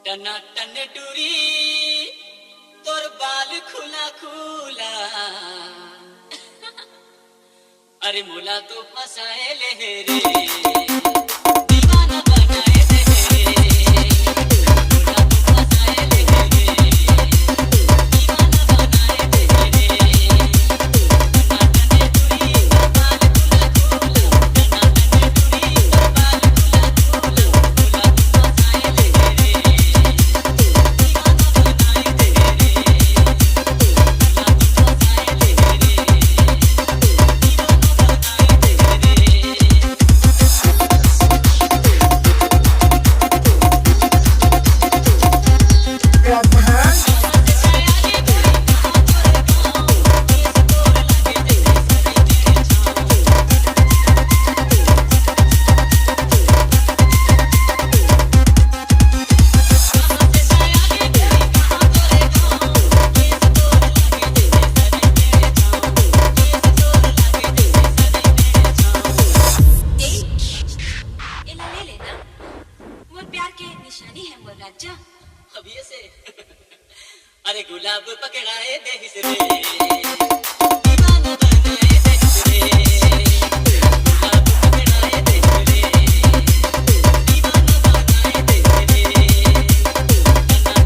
टना टन टूरी तोर बाल खुला खुला अरे मोला तो फसाए ले रे दीवाना बनाए ले रे मोला तो फसाए ले रे दीवाना बनाए ले रे टना टन टूरी तोर बाल खुला खुला टना टन टूरी तोर बाल खुला खुला मोला तो फसाए ले रे अभी से अरे गुलाब पकड़ाए दे रे दीवाना बनाए दे रे गुलाब पकड़ाए दे रे दीवाना बनाए दे रे टना टन टूरी तोर बाल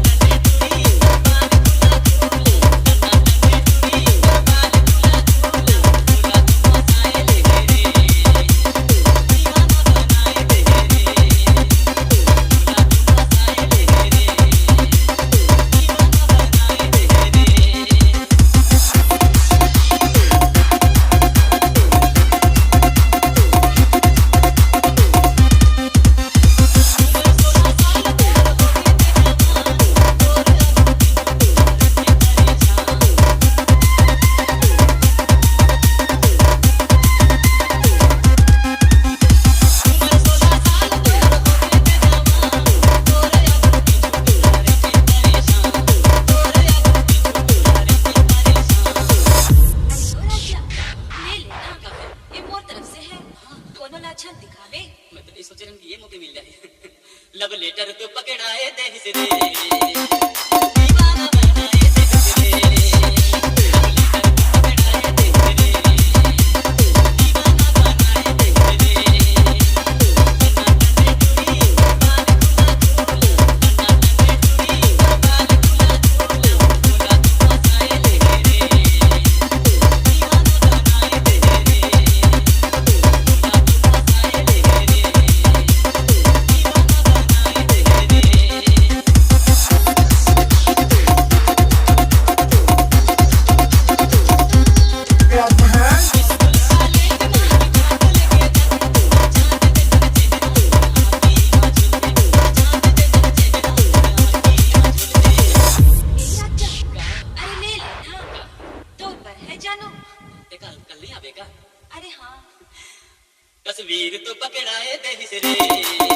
खुला खुला टना टन टूरी तोर बाल खुला खुला मोला तो फसाए ले रे दीवाना बनाए दे रे मोला तो फसाए ले रे मैं तो सोच रहा हूँ कि ये मौके मिल जाए लव लेटर तो पकड़ाए दे रे दीवाना बनाए दे रे लव लेटर तो पकड़ाए दे रे दीवाना बनाए दे रे टना टन टूरी तोर बाल खुला खुला टना टन टूरी तोर बाल खुला खुला मोला तो फसाए ले रे दीवाना बनाए दे रे मोला तो फसाए ले रे कल नहीं आवेगा। अरे हाँ तस्वीर तो पकड़ाए दे रे